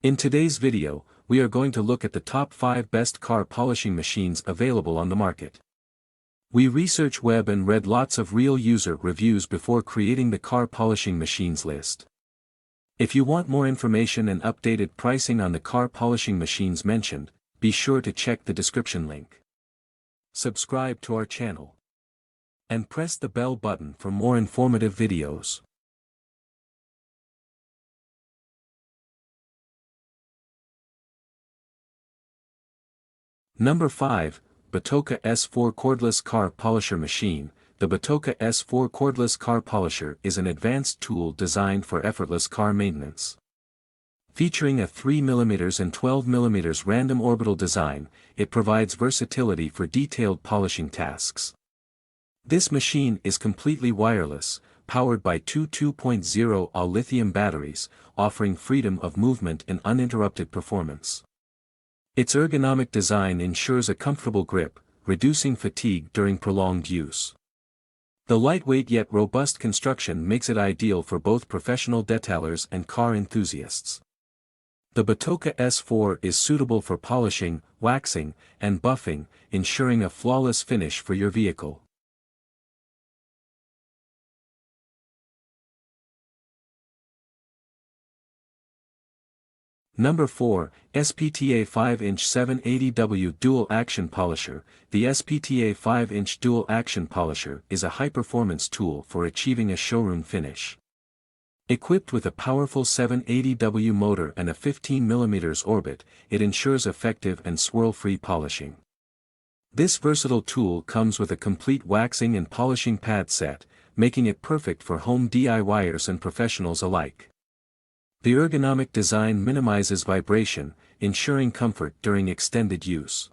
In today's video, we are going to look at the top 5 best car polishing machines available on the market. We researched web and read lots of real user reviews before creating the car polishing machines list. If you want more information and updated pricing on the car polishing machines mentioned, be sure to check the description link. Subscribe to our channel. And press the bell button for more informative videos. Number 5, BATOCA S4 Cordless Car Polisher Machine. The BATOCA S4 Cordless Car Polisher is an advanced tool designed for effortless car maintenance. Featuring a 3mm and 12mm random orbital design, it provides versatility for detailed polishing tasks. This machine is completely wireless, powered by two 2.0 Ah lithium batteries, offering freedom of movement and uninterrupted performance. Its ergonomic design ensures a comfortable grip, reducing fatigue during prolonged use. The lightweight yet robust construction makes it ideal for both professional detailers and car enthusiasts. The BATOCA S4 is suitable for polishing, waxing, and buffing, ensuring a flawless finish for your vehicle. Number 4, SPTA 5-inch 780W Dual Action Polisher. The SPTA 5-inch Dual Action Polisher is a high-performance tool for achieving a showroom finish. Equipped with a powerful 780W motor and a 15mm orbit, it ensures effective and swirl-free polishing. This versatile tool comes with a complete waxing and polishing pad set, making it perfect for home DIYers and professionals alike. The ergonomic design minimizes vibration, ensuring comfort during extended use.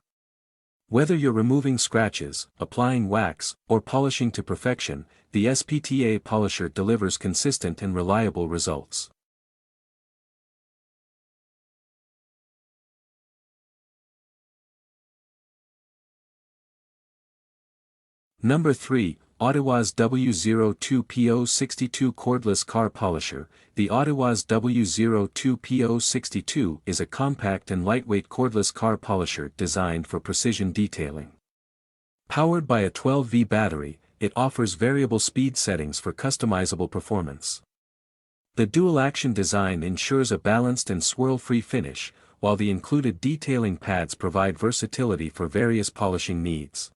Whether you're removing scratches, applying wax, or polishing to perfection, the SPTA polisher delivers consistent and reliable results. Number 3, AUTIWOZ W02PO62 Cordless Car Polisher. The AUTIWOZ W02PO62 is a compact and lightweight cordless car polisher designed for precision detailing. Powered by a 12V battery, it offers variable speed settings for customizable performance. The dual-action design ensures a balanced and swirl-free finish, while the included detailing pads provide versatility for various polishing needs.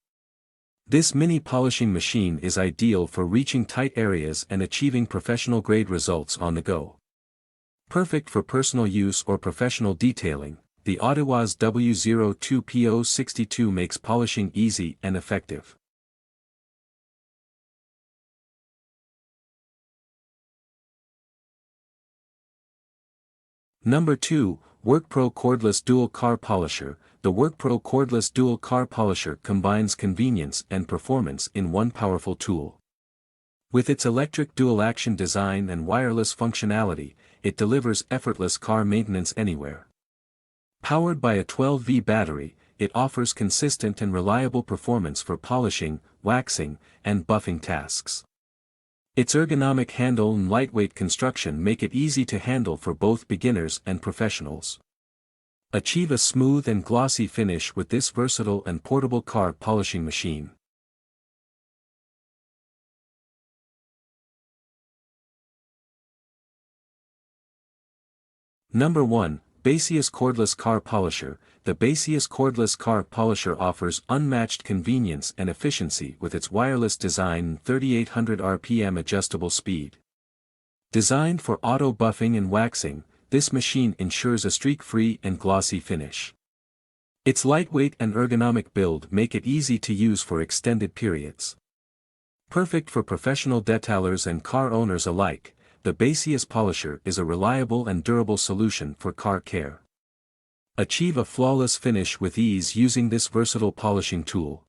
This mini polishing machine is ideal for reaching tight areas and achieving professional-grade results on the go. Perfect for personal use or professional detailing, the AUTIWOZ W02PO62 makes polishing easy and effective. Number 2, WORKPRO Cordless Dual Car Polisher. The WORKPRO Cordless Dual Car Polisher combines convenience and performance in one powerful tool. With its electric dual-action design and wireless functionality, it delivers effortless car maintenance anywhere. Powered by a 12V battery, it offers consistent and reliable performance for polishing, waxing, and buffing tasks. Its ergonomic handle and lightweight construction make it easy to handle for both beginners and professionals. Achieve a smooth and glossy finish with this versatile and portable car polishing machine. Number 1, Baseus Cordless Car Polisher. The Baseus Cordless Car Polisher offers unmatched convenience and efficiency with its wireless design and 3800 RPM adjustable speed. Designed for auto buffing and waxing, this machine ensures a streak-free and glossy finish. Its lightweight and ergonomic build make it easy to use for extended periods. Perfect for professional detailers and car owners alike, the Baseus Polisher is a reliable and durable solution for car care. Achieve a flawless finish with ease using this versatile polishing tool.